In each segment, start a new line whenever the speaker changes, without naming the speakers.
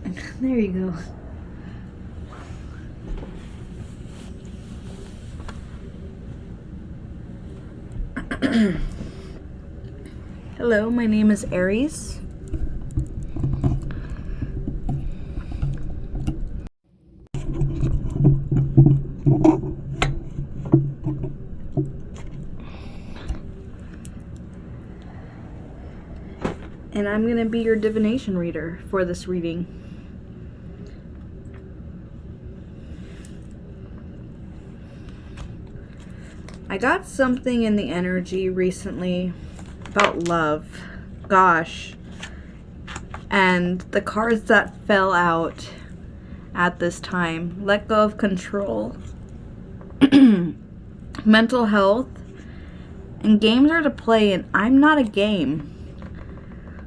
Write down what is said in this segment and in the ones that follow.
There you go. Hello, my name is Aries. And I'm going to be your divination reader for this reading. I got something in the energy recently about love. Gosh. And the cards that fell out at this time: let go of control, mental health, and games are to play, and I'm not a game.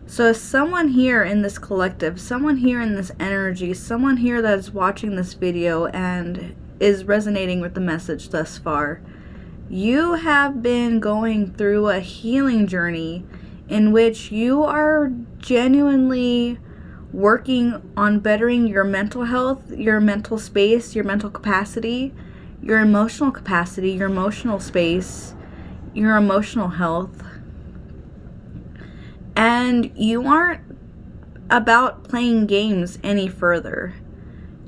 So if someone here in this collective, someone here in this energy, someone here that is watching this video and is resonating with the message thus far, you have been going through a healing journey in which you are genuinely working on bettering your mental health, your mental space, your mental capacity, your emotional space, your emotional health. And you aren't about playing games any further.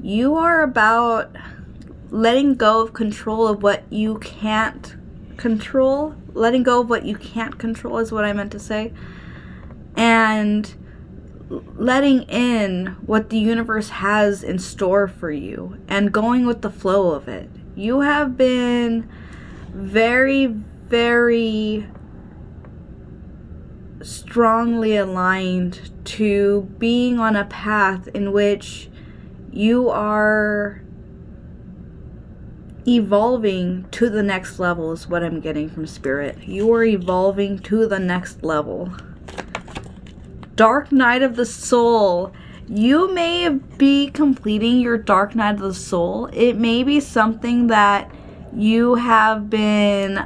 You are about letting go of control of what you can't control. Letting go of what you can't control is what I meant to say. And letting in what the universe has in store for you and going with the flow of it. You have been very, very strongly aligned to being on a path in which you are evolving to the next level, is what I'm getting from Spirit. You are evolving to the next level. Dark Night of the Soul. You may be completing your Dark Night of the Soul. It may be something that you have been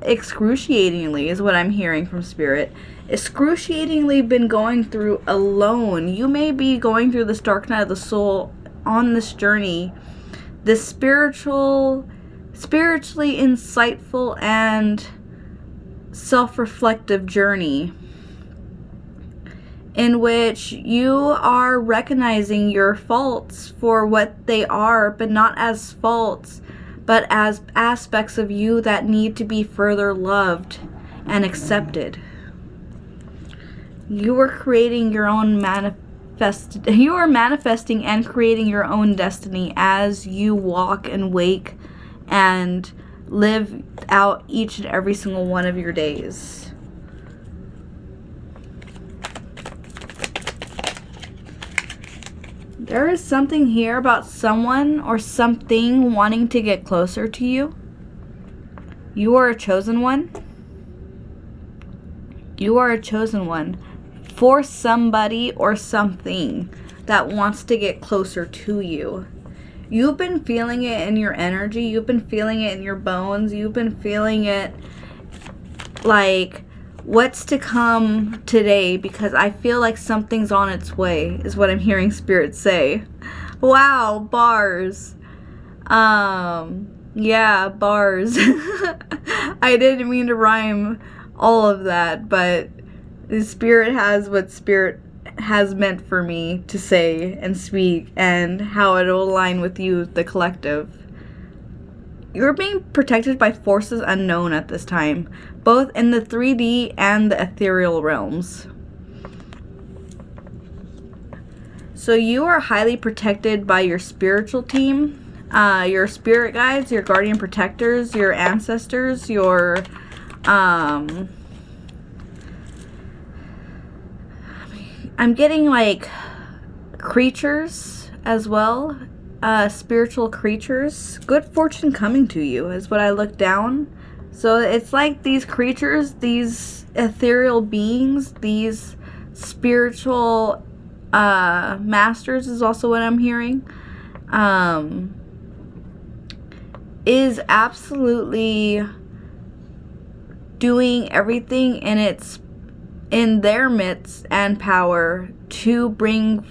excruciatingly, is what I'm hearing from Spirit, excruciatingly been going through alone. You may be going through this Dark Night of the Soul on this journey, this spiritually insightful and self-reflective journey in which you are recognizing your faults for what they are, but not as faults, but as aspects of you that need to be further loved and accepted. You are creating your own you are manifesting and creating your own destiny as you walk and wake and live out each and every single one of your days. There is something here about someone or something wanting to get closer to you. You are a chosen one. You are a chosen one for somebody or something that wants to get closer to you. You've been feeling it in your energy. You've been feeling it in your bones. You've been feeling it like what's to come today, because I feel like something's on its way, is what I'm hearing Spirit say. Wow, bars. Yeah, bars. I didn't mean to rhyme all of that, but Spirit has what Spirit has meant for me to say and speak, and how it will align with you, the collective. You're being protected by forces unknown at this time, both in the 3D and the ethereal realms. So you are highly protected by your spiritual team, your spirit guides, your guardian protectors, your ancestors, your I'm getting like creatures as well, spiritual creatures. Good fortune coming to you is what I look down. So it's like these creatures, these ethereal beings, these spiritual masters is also what I'm hearing, is absolutely doing everything in their midst and power to bring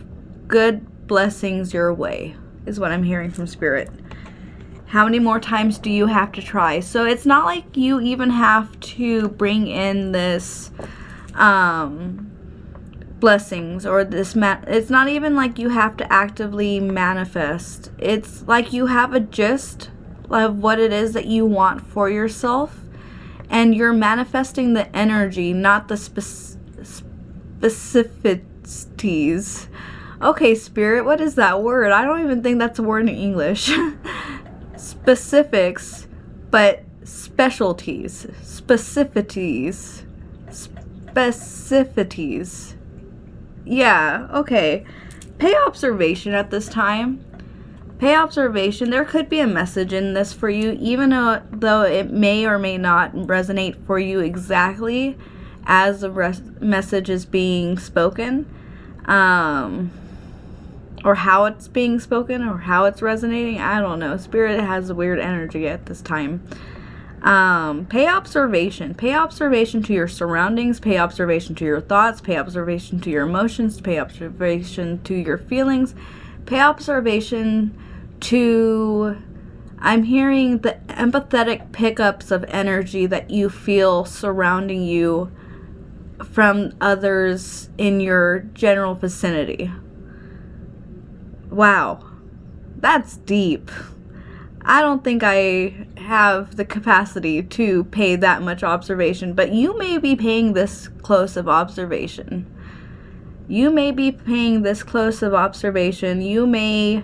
good blessings your way, is what I'm hearing from Spirit. How many more times do you have to try? So it's not like you even have to bring in this blessings or this it's not even like you have to actively manifest. It's like you have a gist of what it is that you want for yourself, and you're manifesting the energy, not the specificities. Okay, Spirit, what is that word? I don't even think that's a word in English. Specifics, but specialties, specificities. Yeah, okay. Pay observation at this time. Pay observation. There could be a message in this for you, even though it may or may not resonate for you exactly as the message is being spoken. Or how it's being spoken, or how it's resonating. I don't know. Spirit has a weird energy at this time. Pay observation. Pay observation to your surroundings. Pay observation to your thoughts. Pay observation to your emotions. Pay observation to your feelings. Pay observation to... I'm hearing the empathetic pickups of energy that you feel surrounding you from others in your general vicinity. Wow, that's deep. I don't think I have the capacity to pay that much observation, but you may be paying this close of observation. You may be paying this close of observation. You may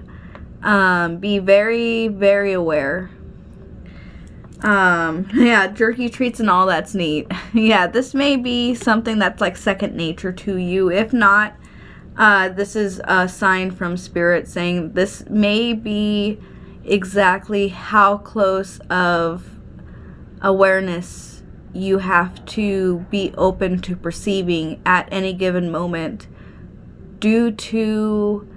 be very, very aware. Yeah, jerky treats and all, that's neat. Yeah, this may be something that's like second nature to you. If not, this is a sign from Spirit saying this may be exactly how close of awareness you have to be open to perceiving at any given moment due to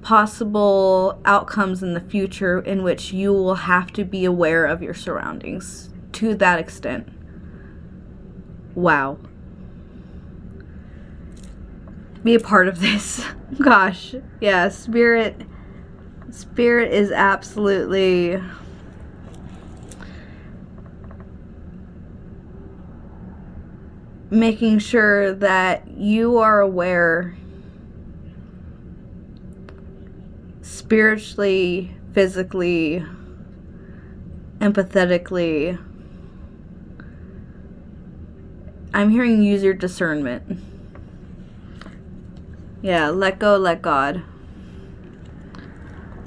possible outcomes in the future in which you will have to be aware of your surroundings to that extent. Wow. Be a part of this. Gosh, yeah, Spirit is absolutely making sure that you are aware spiritually, physically, empathetically. I'm hearing use your discernment. Yeah, let go, let God.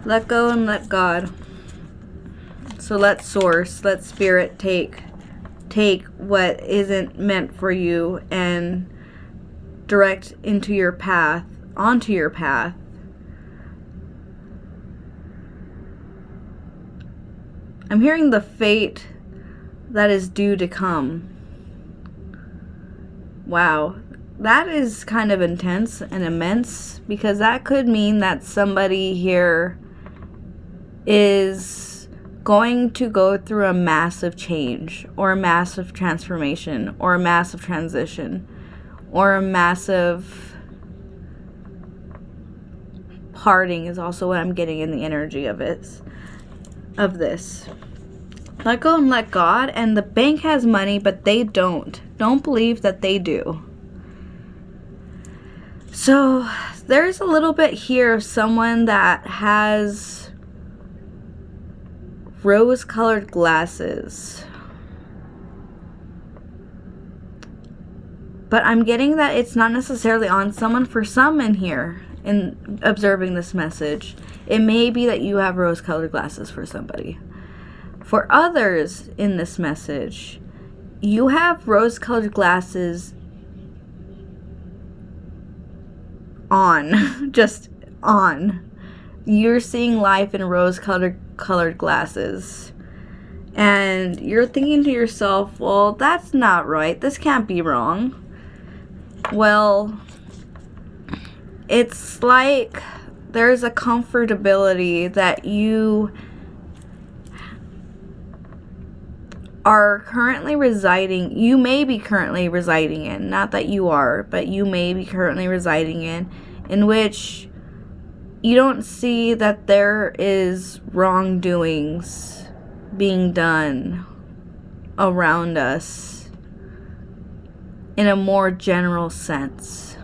Let go and let God. So let Source, let Spirit take what isn't meant for you and direct into your path, onto your path. I'm hearing the fate that is due to come. Wow. That is kind of intense and immense, because that could mean that somebody here is going to go through a massive change, or a massive transformation, or a massive transition, or a massive parting is also what I'm getting in the energy of it, of this. Let go and let God. And the bank has money, but they don't. Don't believe that they do. So there's a little bit here of someone that has rose-colored glasses. But I'm getting that it's not necessarily on someone. For some in here, in observing this message, it may be that you have rose-colored glasses for somebody. For others in this message, you have rose-colored glasses on. Just on. You're seeing life in rose-colored glasses. And you're thinking to yourself, well, that's not right. This can't be wrong. Well, it's like there's a comfortability that you are currently residing, you may be currently residing in, not that you are, but you may be currently residing in which You don't see that there is wrongdoings being done around us in a more general sense.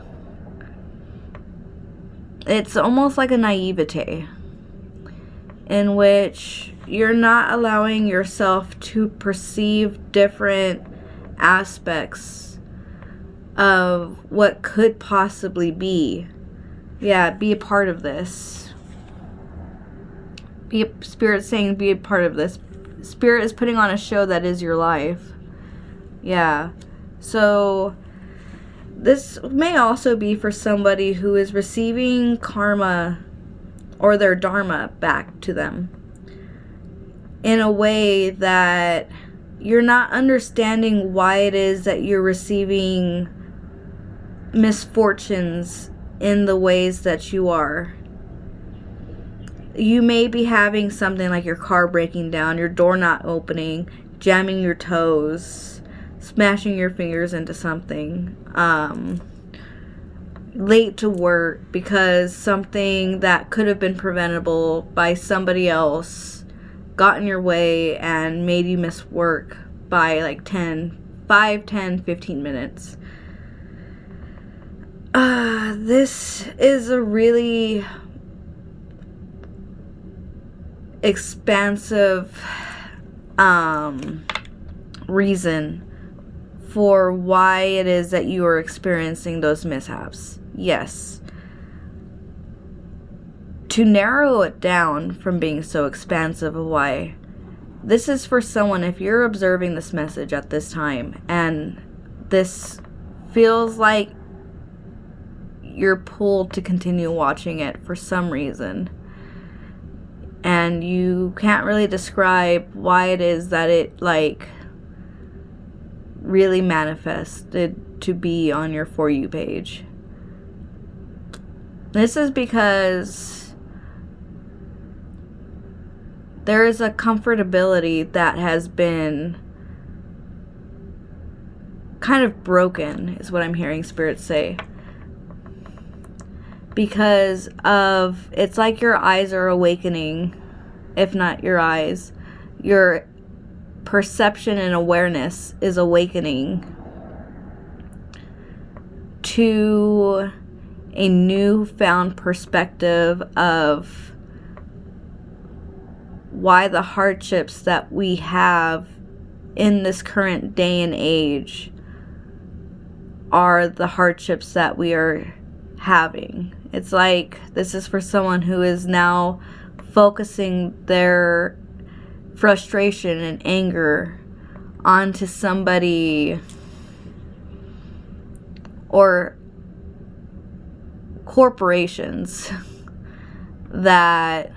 It's almost like a naivete in which you're not allowing yourself to perceive different aspects of what could possibly be. Yeah, be a part of this. Spirit saying be a part of this. Spirit is putting on a show that is your life. Yeah. So this may also be for somebody who is receiving karma or their dharma back to them in a way that you're not understanding why it is that you're receiving misfortunes in the ways that you are. You may be having something like your car breaking down, your door not opening, jamming your toes, smashing your fingers into something, late to work because something that could have been preventable by somebody else got in your way and made you miss work by like 5, 10, 15 minutes. This is a really expansive reason for why it is that you are experiencing those mishaps. Yes. To narrow it down from being so expansive of why, this is for someone, if you're observing this message at this time and this feels like you're pulled to continue watching it for some reason and you can't really describe why it is that it like really manifested to be on your For You page. This is because there is a comfortability that has been kind of broken, is what I'm hearing Spirit say. Because of, it's like your eyes are awakening, if not your eyes, your perception and awareness is awakening to a newfound perspective of why the hardships that we have in this current day and age are the hardships that we are having. It's like this is for someone who is now focusing their frustration and anger onto somebody or corporations that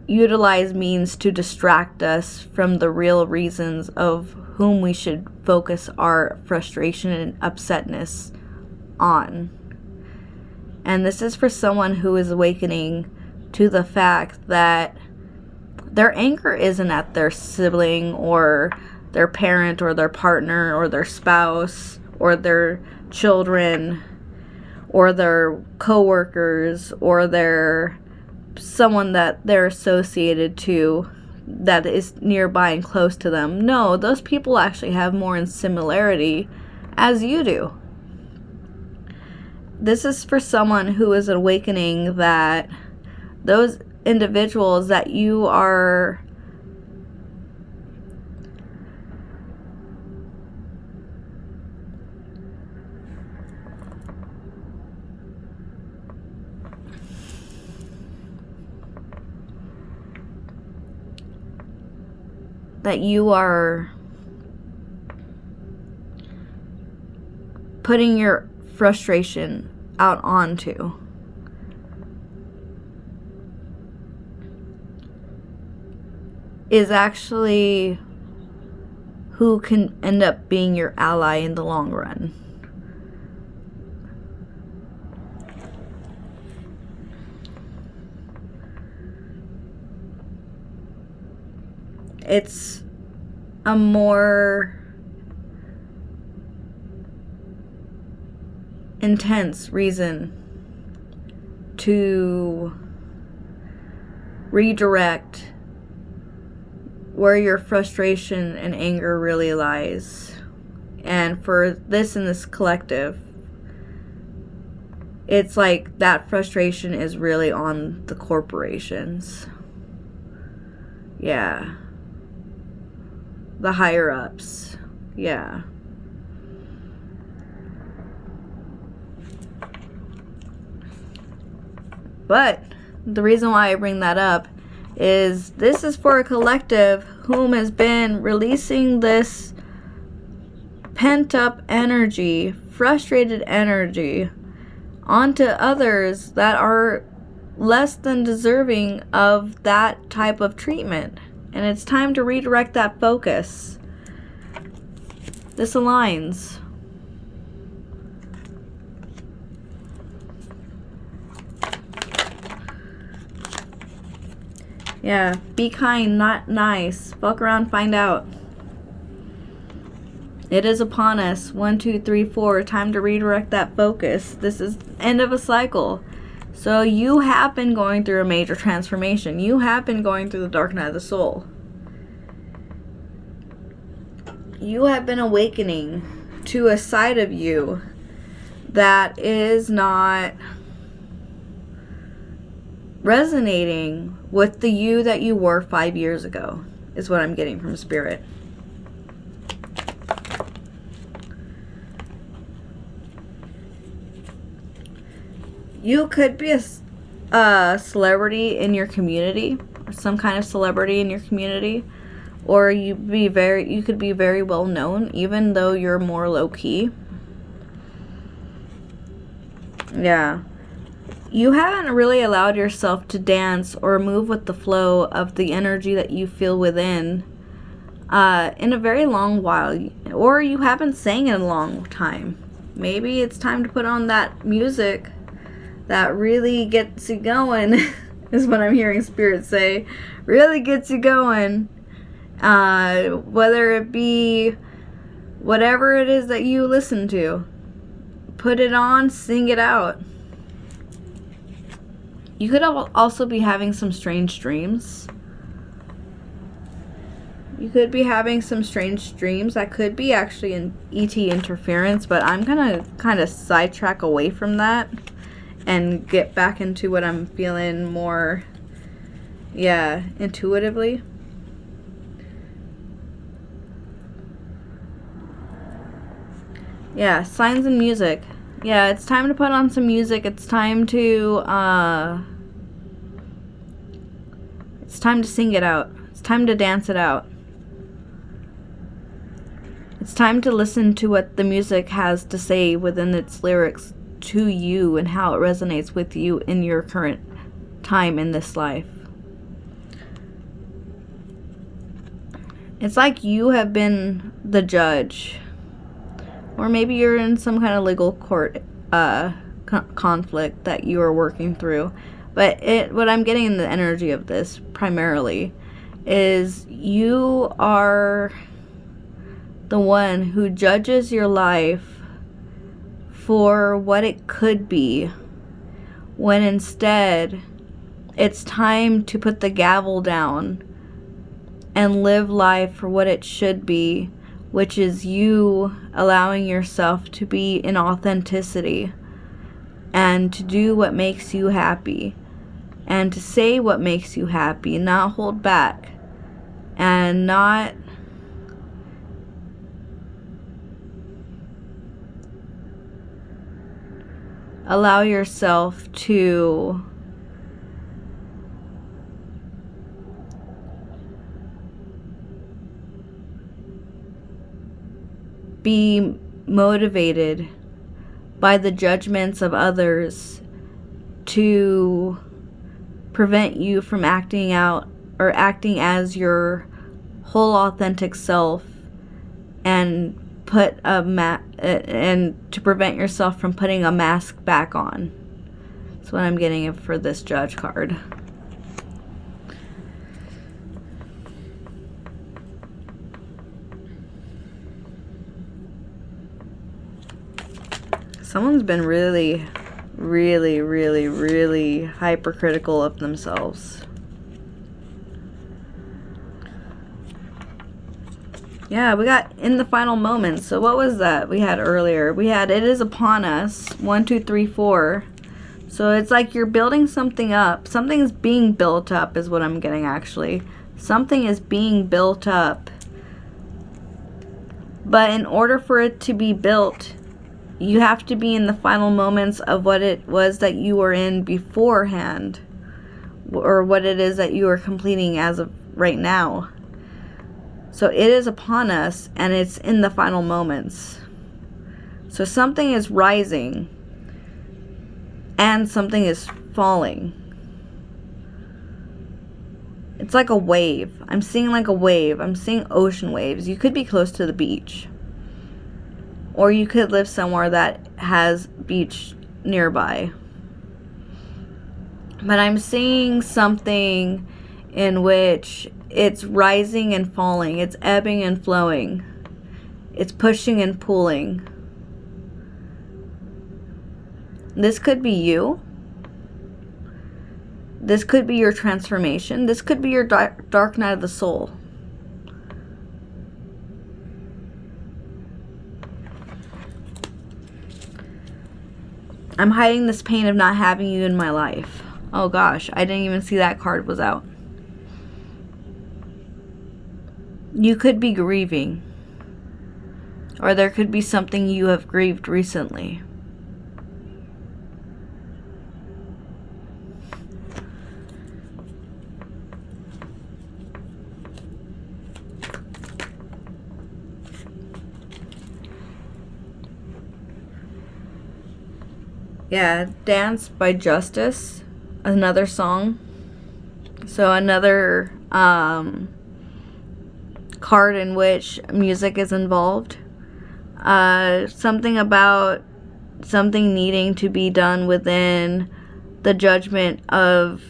utilize means to distract us from the real reasons of whom we should focus our frustration and upsetness on. And this is for someone who is awakening to the fact that their anger isn't at their sibling or their parent or their partner or their spouse or their children or their coworkers or their someone that they're associated to that is nearby and close to them. No, those people actually have more in similarity as you do. This is for someone who is awakening that those individuals that you are putting your frustration out onto is actually who can end up being your ally in the long run. It's a more intense reason to redirect where your frustration and anger really lies. And for this in this collective, it's like that frustration is really on the corporations. Yeah. The higher ups. Yeah. But the reason why I bring that up is this is for a collective whom has been releasing this pent up energy, frustrated energy onto others that are less than deserving of that type of treatment. And it's time to redirect that focus. This aligns. Yeah, be kind, not nice. Fuck around, find out. It is upon us. 1, 2, 3, 4. Time to redirect that focus. This is end of a cycle. So you have been going through a major transformation. You have been going through the dark night of the soul. You have been awakening to a side of you that is not resonating with the you that you were 5 years ago, is what I'm getting from Spirit. You could be a celebrity in your community, or some kind of celebrity in your community, or you could be very well known, even though you're more low key. Yeah. You haven't really allowed yourself to dance or move with the flow of the energy that you feel within in a very long while, or you haven't sang in a long time. Maybe it's time to put on that music that really gets you going, is what I'm hearing Spirit say. Really gets you going. Whether it be whatever it is that you listen to. Put it on, sing it out. You could also be having some strange dreams. You could be having some strange dreams. That could be actually an ET interference, but I'm gonna kind of sidetrack away from that and get back into what I'm feeling more, yeah, intuitively. Yeah, signs and music. Yeah, it's time to put on some music. It's time to sing it out. It's time to dance it out. It's time to listen to what the music has to say within its lyrics to you and how it resonates with you in your current time in this life. It's like you have been the judge. Or maybe you're in some kind of legal court conflict that you are working through. But what I'm getting in the energy of this primarily is you are the one who judges your life for what it could be, when instead it's time to put the gavel down and live life for what it should be, which is you allowing yourself to be in authenticity and to do what makes you happy and to say what makes you happy, not hold back and not allow yourself to be motivated by the judgments of others to prevent you from acting out or acting as your whole authentic self and and to prevent yourself from putting a mask back on. That's what I'm getting for this Judge card. someone's been really, really, really, really hypercritical of themselves. Yeah, we got in the final moments. So what was that we had earlier? We had it is upon us. 1, 2, 3, 4. So it's like you're building something up. Something's being built up is what I'm getting, actually. Something is being built up. But in order for it to be built, you have to be in the final moments of what it was that you were in beforehand. Or what it is that you are completing as of right now. So it is upon us, and it's in the final moments. So something is rising, and something is falling. It's like a wave. I'm seeing like a wave. I'm seeing ocean waves. You could be close to the beach. Or you could live somewhere that has beach nearby. But I'm seeing something in which it's rising and falling. It's ebbing and flowing. It's pushing and pulling. This could be you. This could be your transformation. This could be your dark night of the soul. I'm hiding this pain of not having you in my life. Oh gosh, I didn't even see that card was out. You could be grieving. Or there could be something you have grieved recently. Yeah, Dance by Justice, another song. So another card in which music is involved. Something about something needing to be done within the judgment of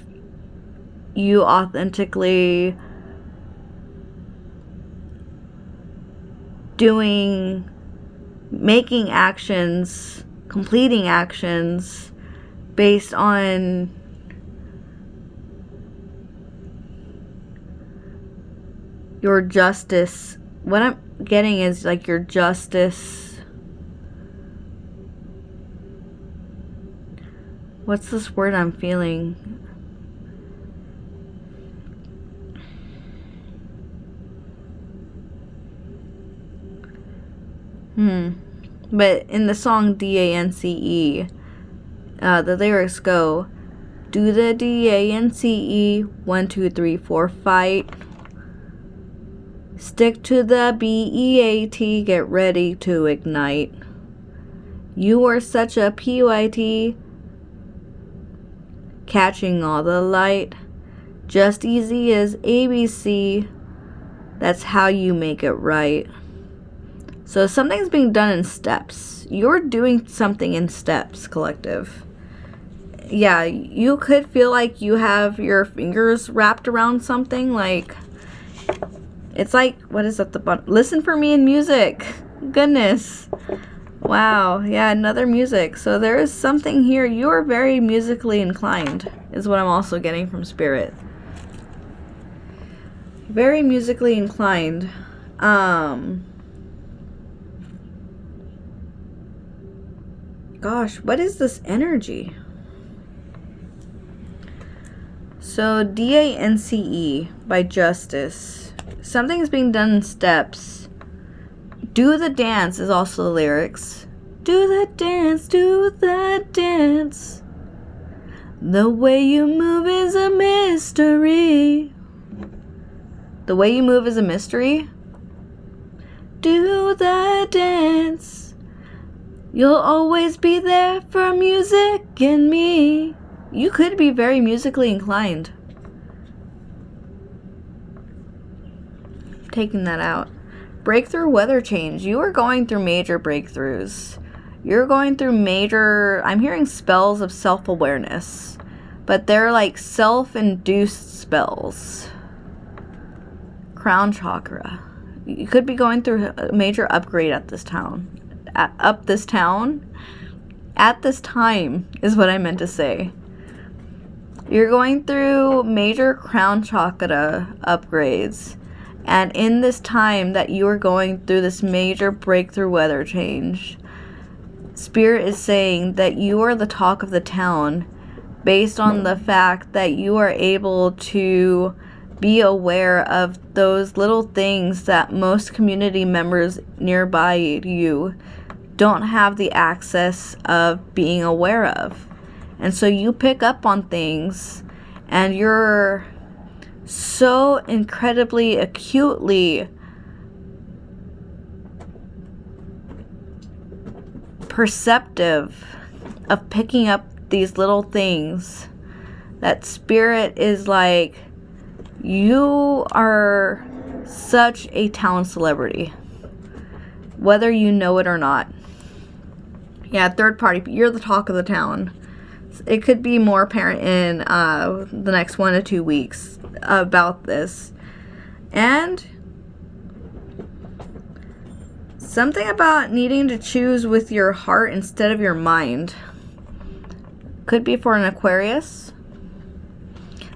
you authentically making actions, completing actions based on your justice. What I'm getting is like your justice. What's this word I'm feeling? But in the song Dance, the lyrics go, do the Dance, 1, 2, 3, 4, fight. Stick to the BEAT, get ready to ignite. You were such a PYT, catching all the light. Just easy as ABC, that's how you make it right. So something's being done in steps. You're doing something in steps, collective. Yeah, you could feel like you have your fingers wrapped around something. Like, it's like, what is at the bottom? Listen for me in music. Goodness. Wow. Yeah, another music. So there is something here. You're very musically inclined, is what I'm also getting from Spirit. Very musically inclined. Gosh, what is this energy? So Dance by Justice. Something's being done in steps. Do the dance is also the lyrics. Do the dance, do the dance. The way you move is a mystery. The way you move is a mystery. Do the dance. You'll always be there for music and me. You could be very musically inclined. Taking that out. Breakthrough weather change. You are going through major breakthroughs. You're going through major, I'm hearing spells of self-awareness. But they're like self-induced spells. Crown chakra. You could be going through a major upgrade at this town. At this time is what I meant to say. You're going through major crown chakra upgrades. And in this time that you are going through this major breakthrough weather change, Spirit is saying that you are the talk of the town based on the fact that you are able to be aware of those little things that most community members nearby you don't have the access of being aware of. And so you pick up on things and you're so incredibly acutely perceptive of picking up these little things that Spirit is like, you are such a town celebrity, whether you know it or not. Yeah, third party, you're the talk of the town. It could be more apparent in the next 1 to 2 weeks about this. And something about needing to choose with your heart instead of your mind. Could be for an Aquarius,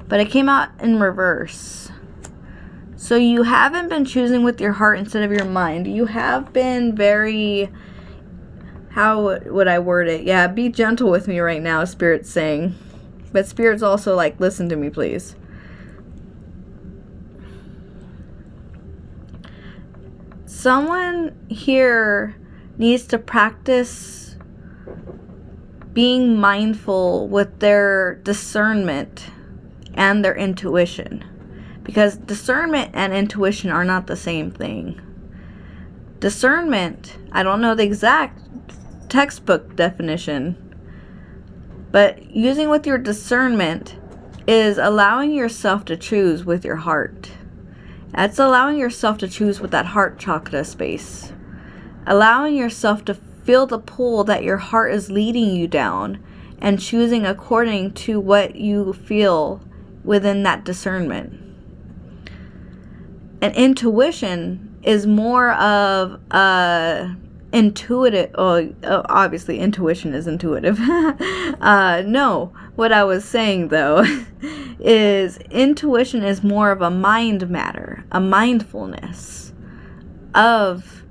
but it came out in reverse. So you haven't been choosing with your heart instead of your mind. You have been very, how would I word it? Yeah, be gentle with me right now, Spirit's saying. But Spirit's also like, listen to me, please. Someone here needs to practice being mindful with their discernment and their intuition. Because discernment and intuition are not the same thing. Discernment, I don't know the exact textbook definition, but using with your discernment is allowing yourself to choose with your heart. That's allowing yourself to choose with that heart chakra space. Allowing yourself to feel the pull that your heart is leading you down and choosing according to what you feel within that discernment. And intuition is more of a intuitive, obviously intuition is intuitive. No, what I was saying though is intuition is more of a mind matter, a mindfulness of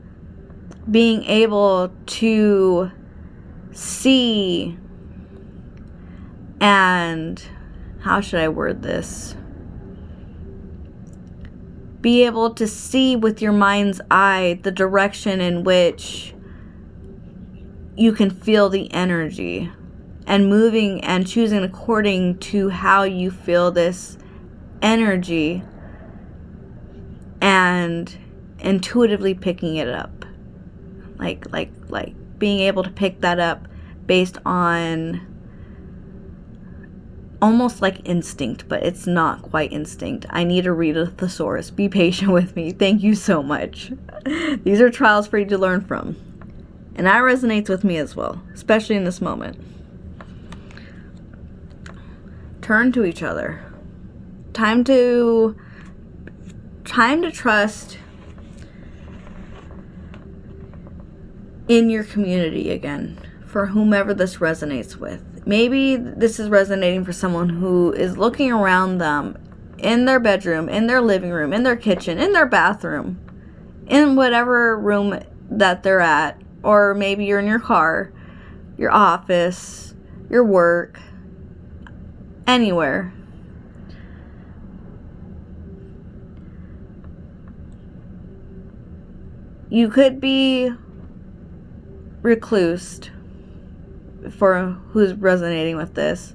being able to see and, how should I word this? Be able to see with your mind's eye the direction in which you can feel the energy and moving and choosing according to how you feel this energy and intuitively picking it up. Like being able to pick that up based on almost like instinct, but it's not quite instinct. I need to read a thesaurus. Be patient with me. Thank you so much. These are trials for you to learn from. And that resonates with me as well, especially in this moment. Turn to each other. Time to trust in your community again, for whomever this resonates with. Maybe this is resonating for someone who is looking around them in their bedroom, in their living room, in their kitchen, in their bathroom, in whatever room that they're at, or maybe you're in your car, your office, your work, anywhere. You could be reclused, for who's resonating with this.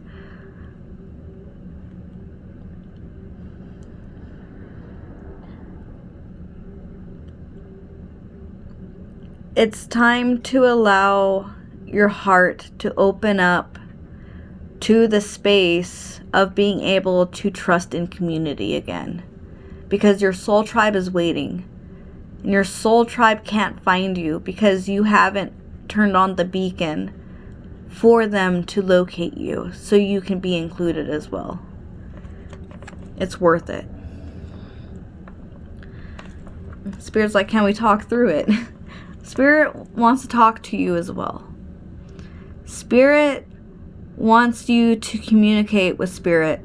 It's time to allow your heart to open up to the space of being able to trust in community again. Because your soul tribe is waiting. And your soul tribe can't find you because you haven't turned on the beacon for them to locate you so you can be included as well. It's worth it. Spirit's like, can we talk through it? Spirit wants to talk to you as well. Spirit wants you to communicate with Spirit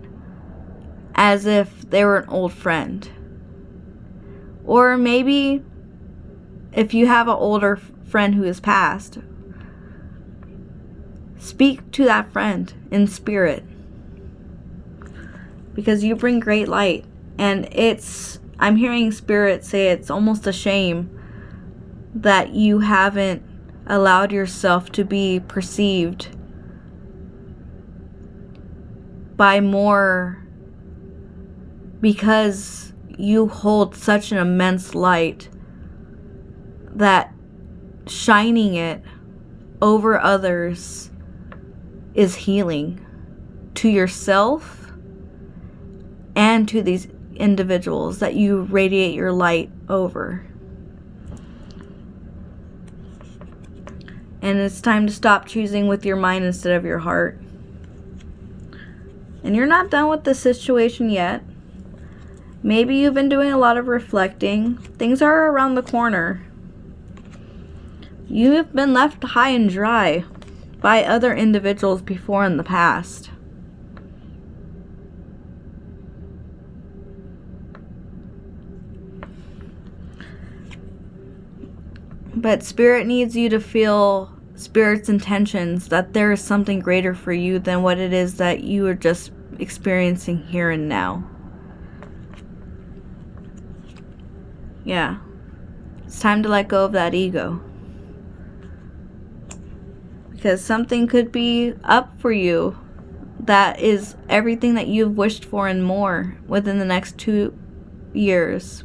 as if they were an old friend. Or maybe if you have an older friend who has passed, speak to that friend in spirit, because you bring great light. And I'm hearing Spirit say it's almost a shame that you haven't allowed yourself to be perceived by more, because you hold such an immense light that shining it over others is healing to yourself and to these individuals that you radiate your light over. And it's time to stop choosing with your mind instead of your heart. And you're not done with the situation yet. Maybe you've been doing a lot of reflecting. Things are around the corner. You have been left high and dry by other individuals before in the past. But Spirit needs you to feel Spirit's intentions, that there is something greater for you than what it is that you are just experiencing here and now. Yeah. It's time to let go of that ego. Because something could be up for you that is everything that you've wished for and more within the next 2 years.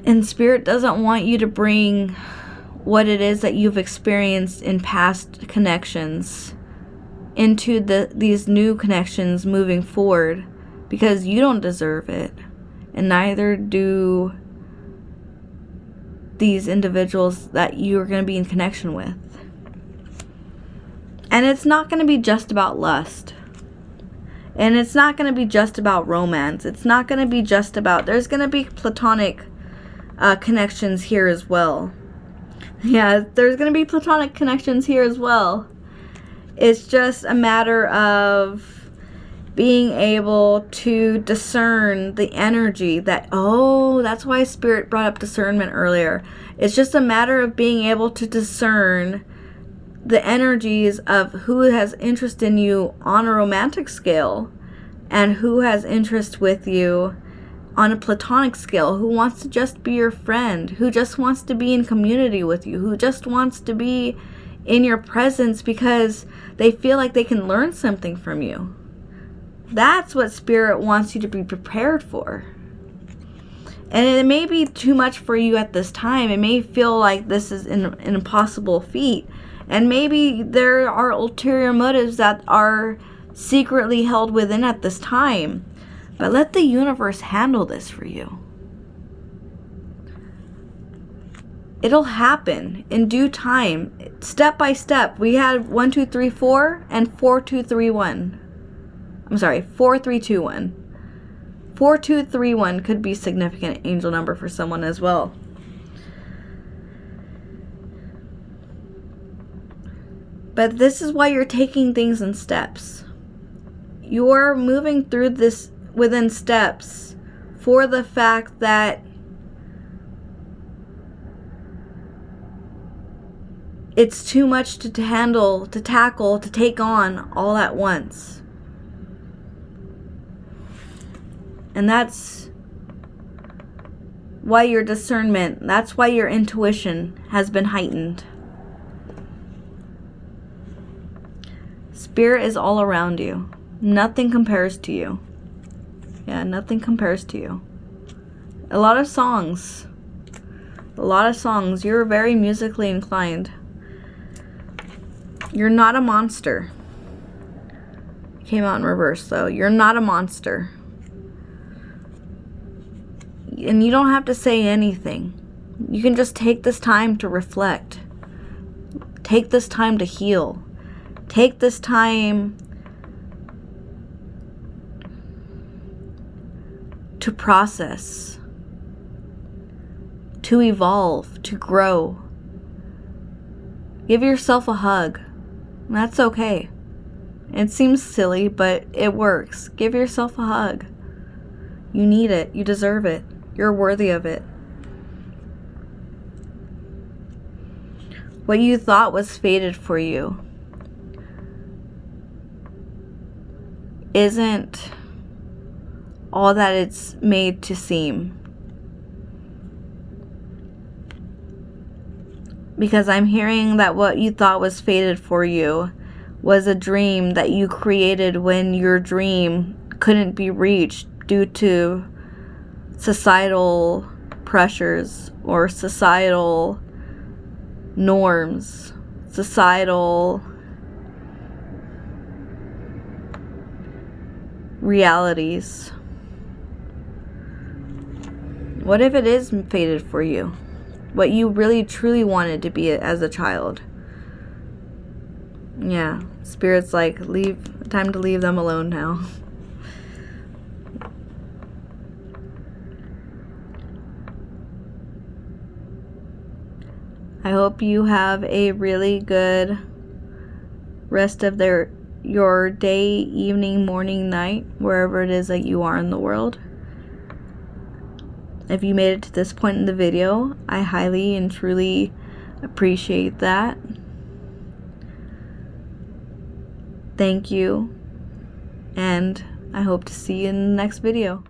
And Spirit doesn't want you to bring what it is that you've experienced in past connections into these new connections moving forward, because you don't deserve it, and neither do these individuals that you're going to be in connection with. And it's not going to be just about lust. And it's not going to be just about romance. It's not going to be just about... There's going to be platonic connections here as well. Yeah, there's going to be platonic connections here as well. It's just a matter of being able to discern the energy that, that's why Spirit brought up discernment earlier. It's just a matter of being able to discern the energies of who has interest in you on a romantic scale and who has interest with you on a platonic scale, who wants to just be your friend, who just wants to be in community with you, who just wants to be in your presence because they feel like they can learn something from you. That's what Spirit wants you to be prepared for. And it may be too much for you at this time. It may feel like this is an impossible feat. And maybe there are ulterior motives that are secretly held within at this time. But let the universe handle this for you. It'll happen in due time, step by step. We had 1, 2, 3, 4 and 4, 2, 3, 1. I'm sorry, 4, 3, 2, 1. 4, 2, 3, 1 could be a significant angel number for someone as well. But this is why you're taking things in steps. You're moving through this within steps for the fact that it's too much to handle, to tackle, to take on all at once. And that's why your discernment, that's why your intuition has been heightened. Spirit is all around you. Nothing compares to you. Yeah, nothing compares to you. A lot of songs. You're very musically inclined. You're not a monster. Came out in reverse, though. You're not a monster. And you don't have to say anything. You can just take this time to reflect. Take this time to heal. Take this time to process, to evolve, to grow, Give yourself a hug. That's okay. It seems silly, but it works. Give yourself a hug. You need it. You deserve it. You're worthy of it. What you thought was fated for you isn't all that it's made to seem. Because I'm hearing that what you thought was fated for you was a dream that you created when your dream couldn't be reached due to societal pressures or societal norms, societal realities. What if it is fated for you? What you really truly wanted to be as a child. Yeah, Spirit's like, time to leave them alone now. I hope you have a really good rest of your day, evening, morning, night, wherever it is that you are in the world. If you made it to this point in the video, I highly and truly appreciate that. Thank you, and I hope to see you in the next video.